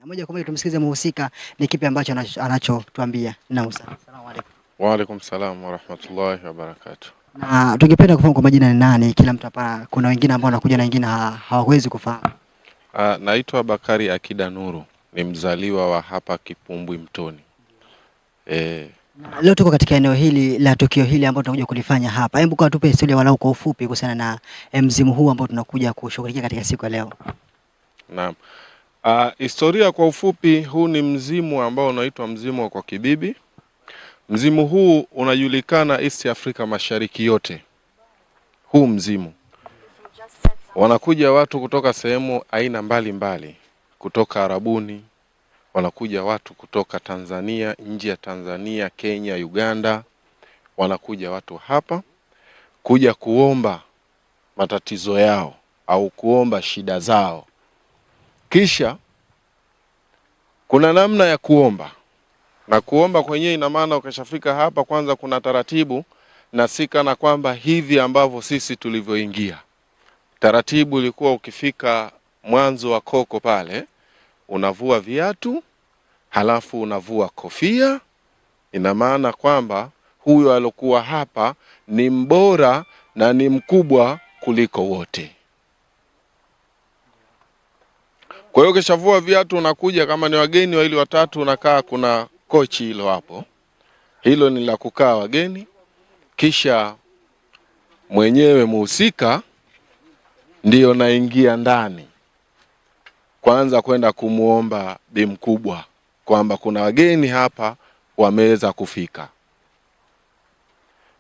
Moja kwa moja tumsikize mhusika ni kipi ambacho anachotuambia. Naam, asalamu alaykum. Wa alaykum salaam wa rahmatullahi wa barakatuh. Na tungependa kufahamu kwa majina ni nani? Kila mtu hapa, kuna wengine ambao wanakuja na wengine hawawezi kufahamu. Naitwa Bakari Akida Nuru, ni mzaliwa wa hapa Kipumbwi Mtoni. Na leo tuko katika eneo hili la tukio hili ambalo tunakuja kulifanya hapa. Hebu kwa tupe historia walau kwa ufupi kuhusiana na mzimu huu ambao tunakuja kushughulikia katika siku ya leo. Naam. Historia kwa ufupi, huu ni mzimu ambao unaitwa mzimu wa kwa kibibi. Mzimu huu unajulikana East Africa Mashariki yote. Huu mzimu wanakuja watu kutoka sehemu aina mbalimbali, kutoka Arabuni, wanakuja watu kutoka Tanzania, nje ya Tanzania, Kenya, Uganda, wanakuja watu hapa kuja kuomba matatizo yao au kuomba shida zao. Kisha kuna namna ya kuomba, na kuomba kwenyewe ina maana ukishafika hapa kwanza kuna taratibu, na si kana kwamba hivi ambavyo sisi tulivyoingia. Taratibu ilikuwa ukifika mwanzo wa koko pale, unavua viatu, halafu unavua kofia. Ina maana kwamba huyo alokuwa hapa ni mbora na ni mkubwa kuliko wote. Kwa hiyo ukishavua viatu unakuja, kama ni wageni wawili watatu unakaa, kuna kochi hilo hapo. Hilo ni la kukaa wageni. Kisha mwenyewe muhusika ndio naingia ndani kwanza kwenda kumuomba bi mkubwa kwamba kuna wageni hapa wameweza kufika.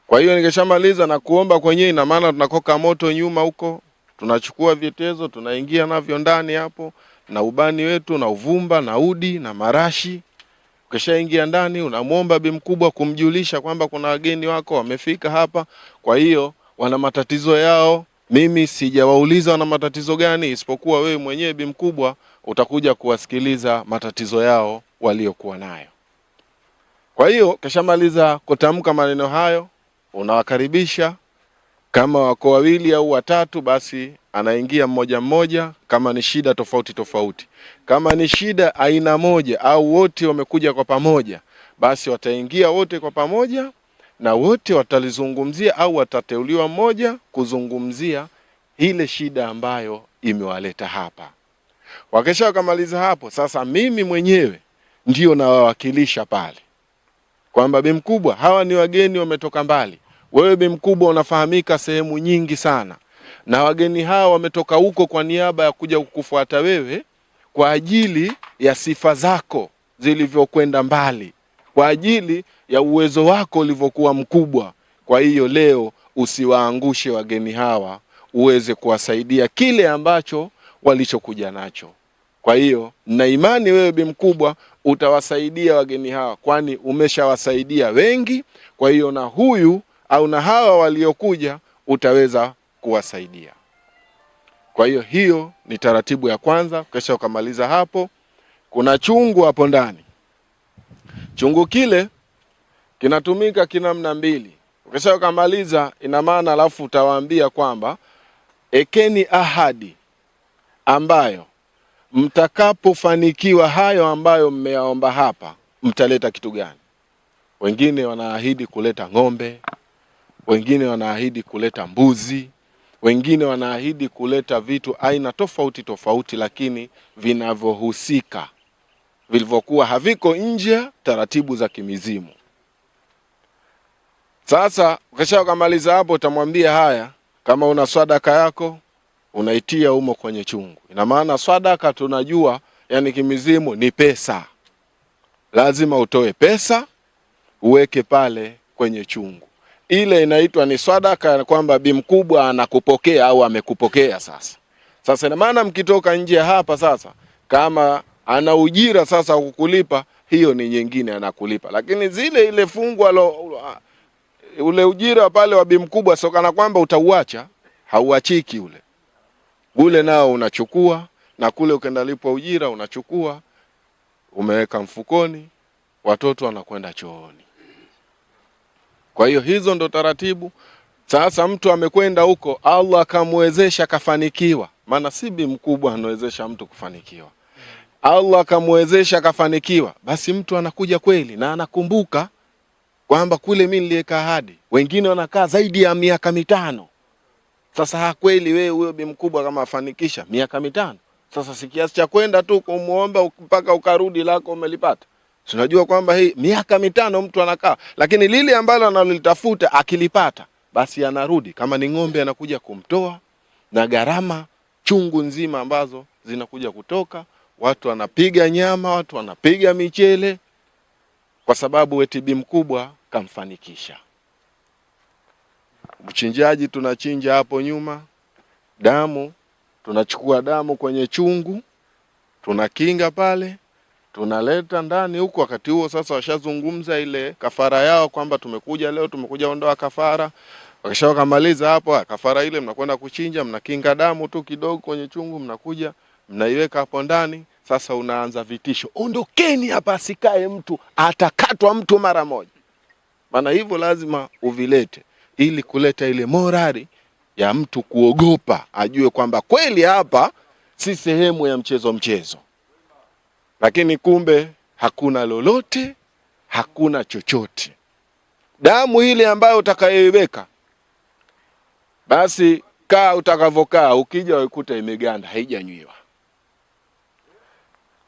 Kwa hiyo nikishamaliza na kuomba kwenyewe, ina maana tunakoka moto nyuma huko, tunachukua vitezo tunaingia navyo ndani hapo, na ubani wetu na uvumba na udi na marashi. Ukishaingia ndani unamuomba bi mkubwa kumjulisha kwamba kuna wageni wako wamefika hapa, kwa hiyo wana matatizo yao. Mimi sijawauliza wana matatizo gani, isipokuwa wewe mwenyewe bi mkubwa utakuja kuwasikiliza matatizo yao waliokuwa nayo. Kwa hiyo kishamaliza kutamka maneno hayo, unawakaribisha. Kama wako wawili au watatu, basi anaingia mmoja mmoja, kama ni shida tofauti tofauti. Kama ni shida aina moja au wote wamekuja kwa pamoja, basi wataingia wote kwa pamoja na wote watalizungumzia, au watateuliwa mmoja kuzungumzia ile shida ambayo imewaleta hapa. Wakisha wakamaliza hapo, sasa mimi mwenyewe ndio nawawakilisha pale kwamba bi mkubwa, hawa ni wageni wametoka mbali. Wewe bi mkubwa unafahamika sehemu nyingi sana, na wageni hawa wametoka huko kwa niaba ya kuja kukufuata wewe kwa ajili ya sifa zako zilivyokwenda mbali, kwa ajili ya uwezo wako ulivyokuwa mkubwa. Kwa hiyo leo usiwaangushe wageni hawa, uweze kuwasaidia kile ambacho walichokuja nacho. Kwa hiyo na imani wewe bi mkubwa utawasaidia wageni hawa, kwani umeshawasaidia wengi. Kwa hiyo na huyu au na hawa waliokuja utaweza kuwasaidia. Kwa hiyo hiyo ni taratibu ya kwanza. Kisha ukamaliza hapo, kuna chungu hapo ndani. Chungu kile kinatumika kinamna mbili. Kisha ukamaliza, ina maana alafu utawaambia kwamba ekeni ahadi ambayo mtakapofanikiwa hayo ambayo mmeyaomba hapa, mtaleta kitu gani. Wengine wanaahidi kuleta ng'ombe, wengine wanaahidi kuleta mbuzi, wengine wanaahidi kuleta vitu aina tofauti tofauti, lakini vinavyohusika, vilivyokuwa haviko nje taratibu za kimizimu. Sasa ukisha ukamaliza hapo, utamwambia haya, kama una sadaka yako unaitia humo kwenye chungu. Ina maana sadaka tunajua, yani kimizimu ni pesa. Lazima utoe pesa uweke pale kwenye chungu. Ile inaitwa ni sadaka, kwamba bi mkubwa anakupokea au amekupokea. Sasa ina maana mkitoka nje hapa, sasa kama ana ujira sasa kukulipa, hiyo ni nyingine, anakulipa. Lakini zile ile fungu ule ujira pale wa bi mkubwa, sio kana kwamba utauacha, hauachiki ule. Ule nao unachukua, na kule ukenda lipo ujira unachukua, umeweka mfukoni, watoto wanakwenda chooni. Kwa hiyo hizo ndo taratibu. Sasa mtu amekwenda huko, Allah akamwezesha kafanikiwa, maana si bi mkubwa anawezesha mtu kufanikiwa. Allah akamwezesha akafanikiwa, basi mtu anakuja kweli na anakumbuka kwamba kule mimi niliweka ahadi. Wengine wanakaa zaidi ya miaka 5. Sasa kweli wewe huyo bi mkubwa kama afanikisha miaka 5, sasa si kiasi cha kwenda tu kumuomba mpaka ukarudi lako umelipata. Tunajua kwamba hii miaka 5 mtu anakaa, lakini lile ambalo analitafuta akilipata, basi anarudi. Kama ni ng'ombe anakuja kumtoa, na gharama chungu nzima ambazo zinakuja kutoka. Watu wanapiga nyama, watu wanapiga michele, kwa sababu eti bi mkubwa kamfanikisha. Mchinjaji tunachinja hapo nyuma, damu tunachukua damu kwenye chungu, tunakinga pale, tunaleta ndani huko. Wakati huo sasa washazungumza ile kafara yao kwamba tumekuja leo, tumekuja ondoa kafara. Wakishakamaliza hapo kafara ile, mnakwenda kuchinja, mnakinga damu tu kidogo kwenye chungu, mnakuja mnaiweka hapo ndani. Sasa unaanza vitisho, ondokeni hapa, asikae mtu, atakatwa mtu mara moja. Maana hivyo lazima uvilete ili kuleta ile morali ya mtu kuogopa, ajue kwamba kweli hapa si sehemu ya mchezo. Lakini kumbe hakuna lolote, hakuna chochote. Damu ile ambayo utakayoiweka, basi kaa utakavokaa, ukija ukuta imeganda, haijanywiwa.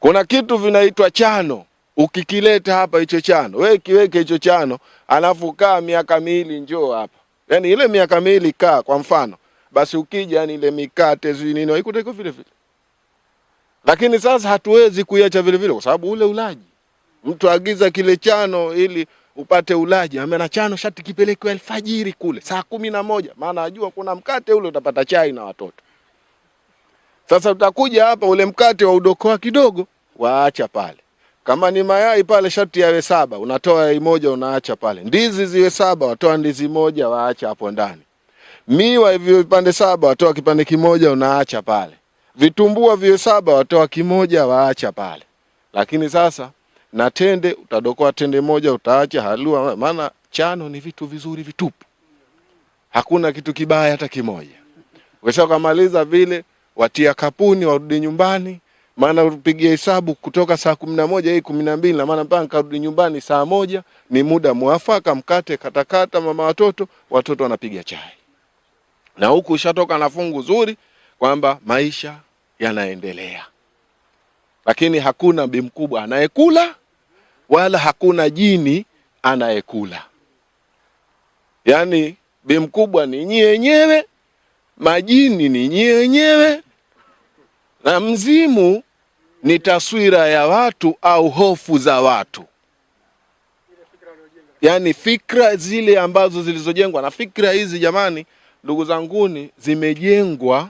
Kuna kitu vinaitwa chano. Ukikileta hapa hicho chano, wewe kiweke hicho chano, alafu kaa miaka 2 njoo hapa. Yaani ile miaka 2 kaa kwa mfano, basi ukija yani ile mikate nini haikuta iko vile vile. Lakini sasa hatuwezi kuiacha vile vile kwa sababu ule ulaji. Mtu agiza kile chano ili upate ulaji, amena chano shati kipelekwe alfajiri kule saa 11, maana ajua kuna mkate ule utapata chai na watoto. Sasa utakuja hapa ule mkate wa udokoa kidogo, waacha pale. Kama ni mayai pale shati yawe 7, unatoa yai moja unaacha pale. Ndizi ziwe 7, watoa ndizi moja waacha hapo ndani. Miwa hivyo vipande 7, watoa kipande kimoja unaacha pale. Vitumbua viwe 7, watoa kimoja waacha pale. Lakini sasa na tende utadokoa tende moja utaacha, halua, maana chano ni vitu vizuri vitupu. Hakuna kitu kibaya hata kimoja. Ukishakamaliza vile watia kapuni, warudi nyumbani. Maana upigie hesabu kutoka saa 11 hii 12, na maana mpaka karudi nyumbani saa 1 ni muda mwafaka. Mkate katakata, mama watoto wanapiga chai. Na huku ushatoka na fungu zuri kwamba maisha yanaendelea. Lakini hakuna bi mkubwa anayekula, wala hakuna jini anayekula. Yaani bi mkubwa ni nyie wenyewe, majini ni nyie wenyewe, na mzimu ni taswira ya watu au hofu za watu. Yaani fikra zile ambazo zilizojengwa, na fikra hizi jamani, ndugu zanguni, zimejengwa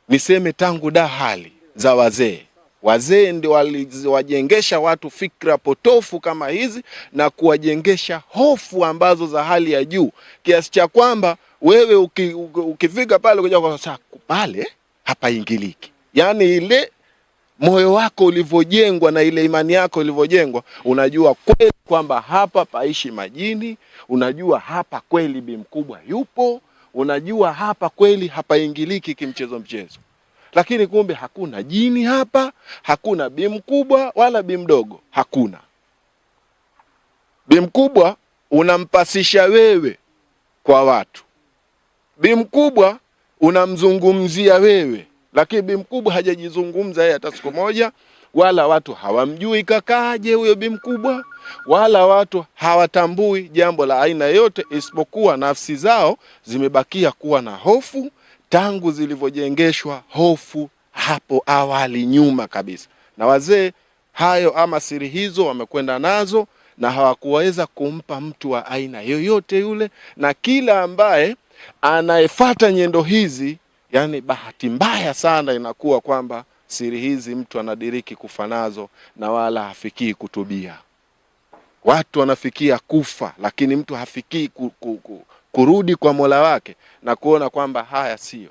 niseme tangu dahali za wazee. Wazee ndio waliwajengesha watu fikra potofu kama hizi, na kuwajengesha hofu ambazo za hali ya juu, kiasi cha kwamba wewe ukifika pale kuja kwa sasa pale hapaingiliki. Yaani ile moyo wako ulivyojengwa na ile imani yako ulivyojengwa, unajua kweli kwamba hapa paishi majini, unajua hapa kweli bi mkubwa yupo, unajua hapa kweli hapaingiliki kimchezo. Lakini kumbe hakuna jini hapa, hakuna bi mkubwa wala bi mdogo, hakuna. Bi mkubwa unampasisha wewe kwa watu. Bi mkubwa unamzungumzia wewe, lakini bi mkubwa hajajizungumza yeye hata siku moja, wala watu hawamjui kakaaje huyo bi mkubwa, wala watu hawatambui jambo la aina yote, isipokuwa nafsi zao zimebakia kuwa na hofu tangu zilivyojengeshwa hofu hapo awali nyuma kabisa. Na wazee hayo ama siri hizo wamekwenda nazo, na hawakuweza kumpa mtu wa aina yoyote yule. Na kila ambaye anayefuata nyendo hizi, yani bahati mbaya sana inakuwa kwamba siri hizi mtu anadiriki kufa nazo, na wala hafikii kutubia. Watu wanafikia kufa, lakini mtu hafikii kurudi kwa Mola wake na kuona kwamba haya sio.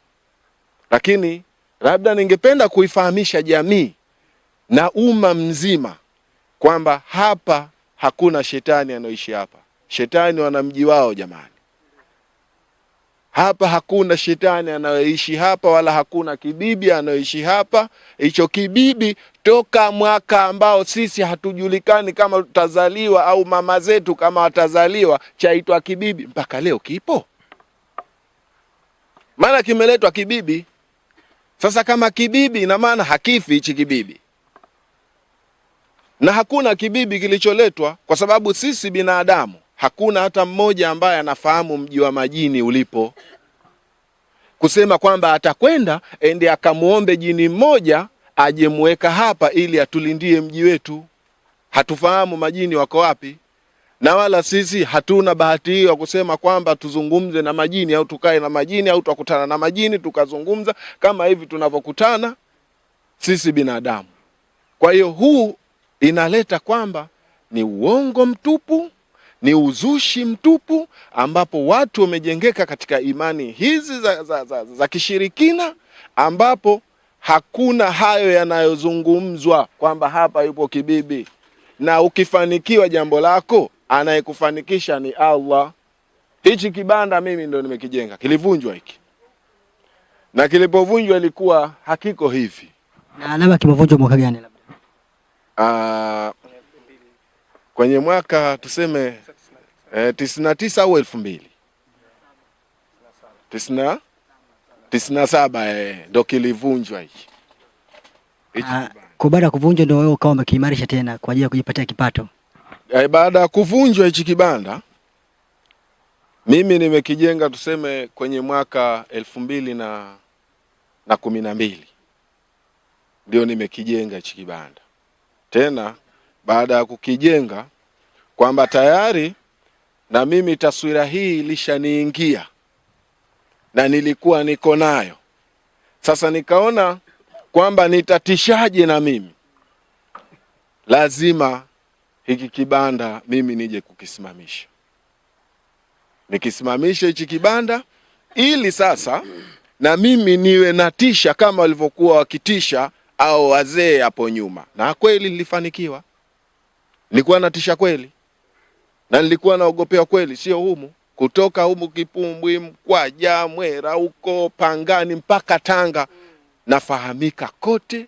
Lakini labda ningependa kuifahamisha jamii na umma mzima kwamba hapa hakuna shetani anaoishi hapa. Shetani wana mji wao jamani. Hapa hakuna shetani anayoishi hapa, wala hakuna kibibi anayoishi hapa. Hicho kibibi toka mwaka ambao sisi hatujulikani kama tutazaliwa au mama zetu kama watazaliwa, chaitwa kibibi, mpaka leo kipo. Maana kimeletwa kibibi. Sasa kama kibibi, ina maana hakifi hichi kibibi. Na hakuna kibibi kilicholetwa, kwa sababu sisi binadamu hakuna hata mmoja ambaye anafahamu mji wa majini ulipo, kusema kwamba atakwenda ende akamuombe jini mmoja aje muweka hapa ili atulindie mji wetu. Hatufahamu majini wako wapi, na wala sisi hatuna bahati hiyo kusema kwamba tuzungumze na majini au tukae na majini au tukutana na majini tukazungumza kama hivi tunavyokutana sisi binadamu. Kwa hiyo huu inaleta kwamba ni uongo mtupu, ni uzushi mtupu, ambapo watu wamejengeka katika imani hizi za kishirikina, ambapo hakuna hayo yanayozungumzwa kwamba hapa yupo kibibi. Na ukifanikiwa jambo lako, anayekufanikisha ni Allah. Hichi kibanda mimi ndo nimekijenga, kilivunjwa hiki, na kilipovunjwa ilikuwa hakiko hivi. Na labda kimevunjwa mwaka gani labda? Kwenye mwaka tuseme 99 au 2000. 97 ndo kilivunjwa hiki. Kwa baada ya kuvunjwa ndio wewe ukawa umekiimarisha tena kwa ajili ya kujipatia kipato? Baada ya kuvunjwa hichi kibanda, mimi nimekijenga tuseme kwenye mwaka 2012 ndio nimekijenga hichi kibanda. Tena baada ya kukijenga kwamba tayari na mimi taswira hii ilishaniingia na nilikuwa niko nayo. Sasa nikaona kwamba nitatishaje, na mimi lazima hiki kibanda mimi nije kukisimamisha. Nikisimamisha hichi kibanda ili sasa na mimi niwe natisha kama walivyokuwa wakitisha au wazee hapo nyuma. Na kweli nilifanikiwa. Nilikuwa natisha kweli. Na nilikuwa naogopea kweli, sio humu. Kutoka humu Kipumbwi, Mkwaja, Mwera, huko Pangani mpaka Tanga nafahamika kote,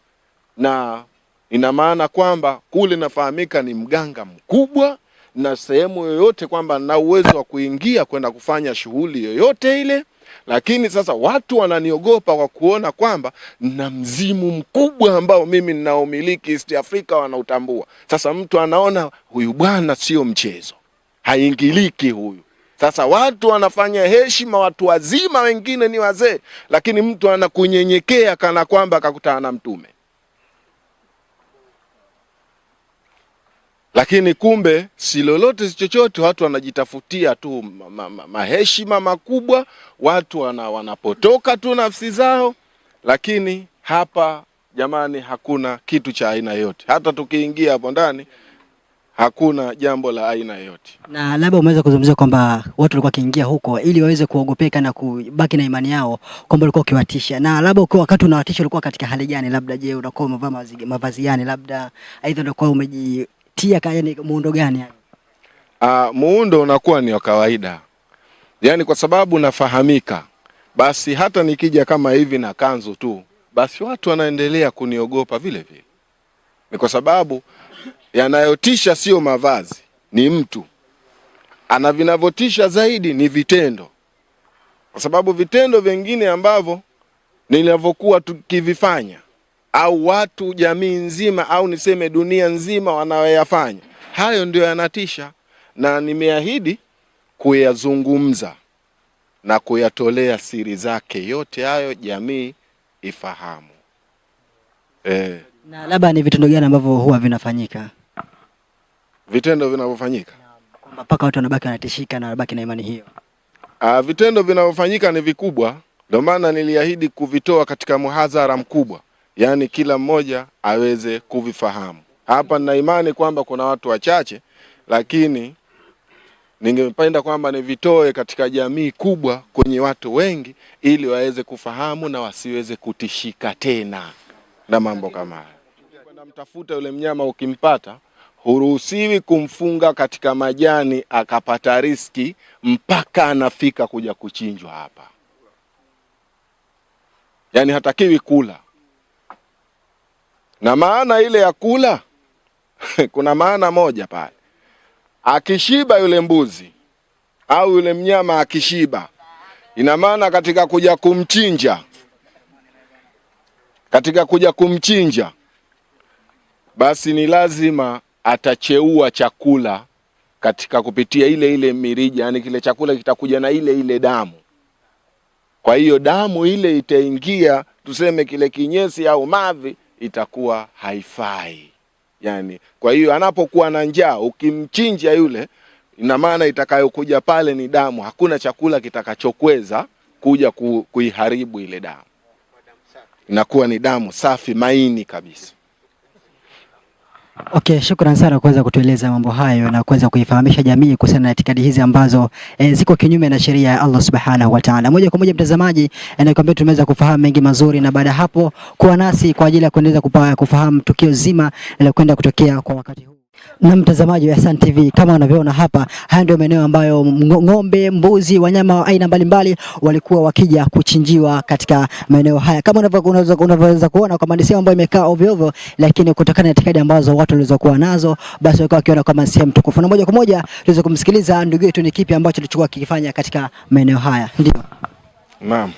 na ina maana kwamba kule nafahamika ni mganga mkubwa, na sehemu yoyote kwamba na uwezo wa kuingia kwenda kufanya shughuli yoyote ile. Lakini sasa watu wananiogopa kwa kuona kwamba na mzimu mkubwa ambao mimi ninaomiliki East Africa wanautambua. Sasa mtu anaona huyu bwana sio mchezo, haingiliki huyu. Sasa watu wanafanya heshima, watu wazima, wengine ni wazee, lakini mtu anakunyenyekea kana kwamba akakutana na mtume. Lakini kumbe si lolote si chochote, watu wanajitafutia tu maheshima makubwa, watu wanapotoka tu nafsi zao. Lakini hapa jamani, hakuna kitu cha aina yote. Hata tukiingia hapo ndani hakuna jambo la aina yote. Na labda umeweza kuzungumzia kwamba watu walikuwa kiingia huko ili waweze kuogopeka na kubaki na imani yao, kwamba walikuwa ukiwatisha. Na labda ukiwa wakati unawatisha ulikuwa katika hali gani? Labda je, unakuwa umevaa mavazi gani? Labda aidha unakuwa umejitia yani muundo gani yani? Muundo unakuwa ni wa kawaida. Yaani kwa sababu nafahamika, basi hata nikija kama hivi na kanzu tu, basi watu wanaendelea kuniogopa vile vile. Ni kwa sababu yanayotisha sio mavazi, ni mtu. Ana vinavyotisha zaidi ni vitendo. Kwa sababu vitendo vingine ambavyo ninavyokuwa tukivifanya, au watu jamii nzima au niseme dunia nzima wanayoyafanya, hayo ndio yanatisha. Na nimeahidi kuyazungumza na kuyatolea siri zake yote hayo jamii ifahamu. Na labda ni vitendo gani ambavyo huwa vinafanyika? Vitendo vinavyofanyika kwamba mpaka watu wanabaki wanatishika na wanabaki na imani hiyo? Vitendo vinavyofanyika ni vikubwa. Ndio maana niliahidi kuvitoa katika muhadhara mkubwa, yaani kila mmoja aweze kuvifahamu. Hapa nina imani kwamba kuna watu wachache, lakini ningependa kwamba nivitoe katika jamii kubwa kwenye watu wengi, ili waweze kufahamu na wasiweze kutishika tena na mambo kama haya. Kwenda mtafuta yule mnyama, ukimpata huruhusiwi kumfunga katika majani akapata riski mpaka anafika kuja kuchinjwa hapa. yani hatakiwi kula. Na maana ile ya kula kuna maana moja pale. Akishiba yule mbuzi au yule mnyama akishiba, ina maana katika kuja kumchinja basi ni lazima atacheua chakula katika kupitia ile mirija, yani kile chakula kitakuja na ile damu. Kwa hiyo damu ile itaingia, tuseme kile kinyesi au mavi, itakuwa haifai. Yani kwa hiyo anapokuwa na njaa ukimchinja yule, ina maana itakayokuja pale ni damu, hakuna chakula kitakachokweza kuja kuiharibu ile damu. Inakuwa ni damu safi, maini kabisa. Okay, shukrani sana kuweza kutueleza mambo hayo na kuweza kuifahamisha jamii kuhusiana na itikadi hizi ambazo ziko kinyume na sheria ya Allah Subhanahu wa Ta'ala. Moja kwa moja mtazamaji, nakwambia tumeweza kufahamu mengi mazuri, na baada hapo kuwa nasi kwa ajili ya kuendeleza kufahamu tukio zima la kwenda kutokea kwa wakati huu. Na mtazamaji wa Hassan TV, kama unavyoona hapa, haya ndio maeneo ambayo ng'ombe, mbuzi, wanyama aina mbalimbali walikuwa wakija kuchinjiwa katika maeneo haya. Kama unaweza kuona kwa mandisi ambayo imekaa ovyo ovyo, lakini kutokana na itikadi ambazo watu walizokuwa nazo, basi walikuwa wakiona kama sehemu tukufu. Na moja kwa moja tuweze kumsikiliza ndugu yetu ni kipi ambacho alichokuwa kikifanya katika maeneo haya. Ndio. Naam.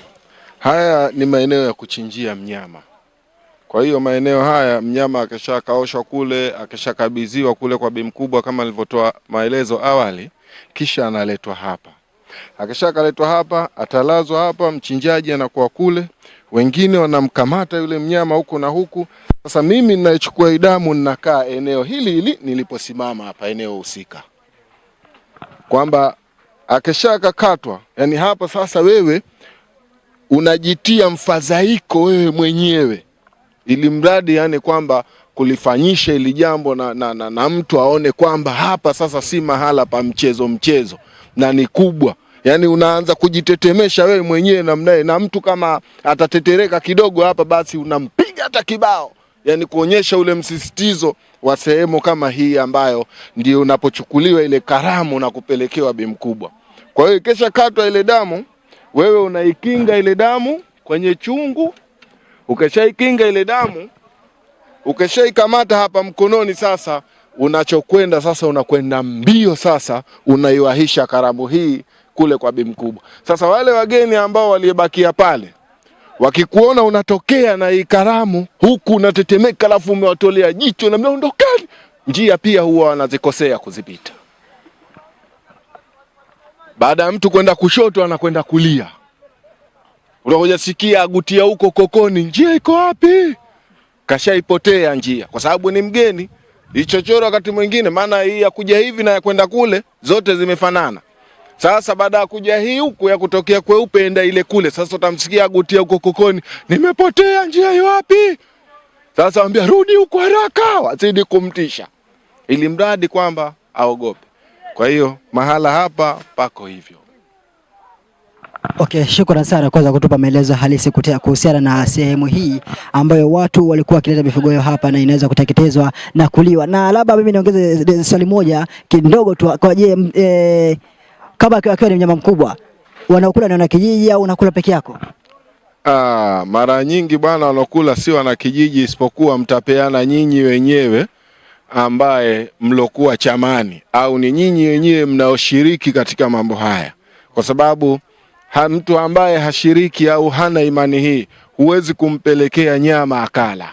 Haya ni maeneo ya kuchinjia mnyama. Kwa hiyo maeneo haya mnyama akishakaoshwa kule, akishakabidhiwa kule kwa bi mkubwa kama nilivyotoa maelezo awali, kisha analetwa hapa. Akishakaletwa hapa, atalazwa hapa, mchinjaji anakuwa kule, wengine wanamkamata yule mnyama huku na huku. Sasa mimi ninachukua damu, ninakaa eneo hili niliposimama hapa, eneo husika. Kwamba akishakakatwa, yani hapa sasa wewe unajitia mfadhaiko wewe mwenyewe, ili mradi yani kwamba kulifanyisha ili jambo na mtu aone kwamba hapa sasa si mahala pa mchezo na ni kubwa. Yani unaanza kujitetemesha wewe mwenyewe na mtu kama atatetereka kidogo hapa, basi unampiga hata kibao, yani kuonyesha ule msisitizo wa sehemu kama hii ambayo ndio unapochukuliwa ile karamu na kupelekewa bi mkubwa. Kwa hiyo kesha katwa ile damu, wewe unaikinga ile damu kwenye chungu. Ukishaikinga ile damu, ukishaikamata hapa mkononi, sasa unachokwenda sasa, unakwenda mbio sasa, unaiwahisha karamu hii kule kwa bi mkubwa. Sasa wale wageni ambao waliebakia pale, wakikuona unatokea na hii karamu huku unatetemeka, alafu umewatolea jicho na mnaondokani, njia pia huwa wanazikosea kuzipita. Baada ya mtu kwenda kushoto anakwenda kulia, unakuja sikia agutia huko kokoni, njia iko wapi? Kashaipotea njia, kwa sababu ni mgeni. Ichochoro wakati mwingine, maana hii ya kuja hivi na ya kwenda kule zote zimefanana. Sasa baada ya kuja hii huku ya kutokea kweupe enda ile kule, sasa utamsikia agutia huko kokoni, nimepotea, njia iko wapi? Sasa anambia rudi huko haraka, wazidi kumtisha ili mradi kwamba aogope. Kwa hiyo mahala hapa pako hivyo. Okay, shukrani sana kwa kutupa maelezo halisi kuhusiana na sehemu hii ambayo watu walikuwa wakileta mifugo yao hapa na inaweza kuteketezwa na kuliwa. Na labda mimi niongeze swali moja kidogo tu, kwa je, kama akiwa ni mnyama mkubwa, wanaokula ni wana kijiji au unakula peke yako? Mara nyingi bwana, wanakula si wana kijiji, isipokuwa mtapeana nyinyi wenyewe ambaye mlokuwa chamani, au ni nyinyi wenyewe mnaoshiriki katika mambo haya. Kwa sababu mtu ambaye hashiriki au hana imani hii, huwezi kumpelekea nyama akala.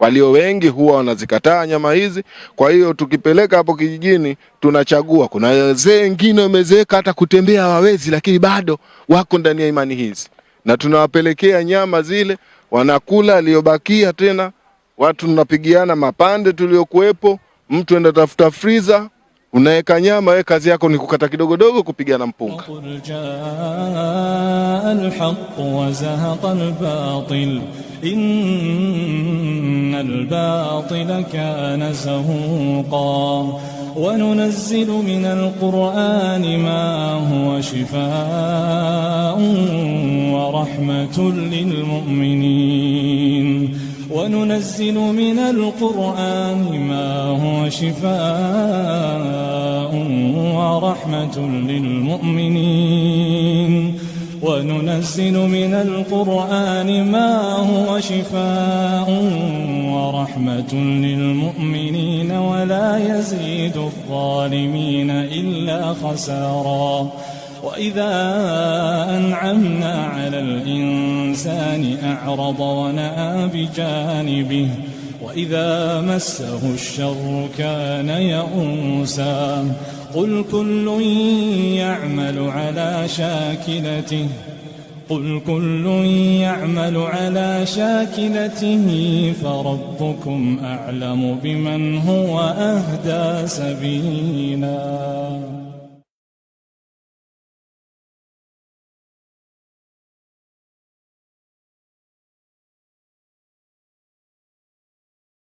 Walio wengi huwa wanazikataa nyama hizi. Kwa hiyo tukipeleka hapo kijijini tunachagua. Kuna wazee wengine wamezeeka hata kutembea hawawezi, lakini bado wako ndani ya imani hizi, na tunawapelekea nyama zile, wanakula, aliyobakia tena watu tunapigiana mapande tuliokuepo. Mtu enda tafuta freezer, unaweka nyama, wewe kazi yako ni kukata kidogo dogo, kupigana mpunga. innal batila kana zahuqa wa nunazzilu minal qur'ani ma huwa shifaa'un wa rahmatun lil mu'minin وننزل من القرآن ما هو شفاء ورحمة للمؤمنين وننزل من القرآن ما هو شفاء ورحمة للمؤمنين ولا يزيد الظالمين إلا خسارا وإذا أنعمنا على الإنسان أعرض ونأى بجانبه وإذا مسه الشر كان يئوسا قل كل يعمل على شاكلته فربكم أعلم بمن هو أهدى سبيلا.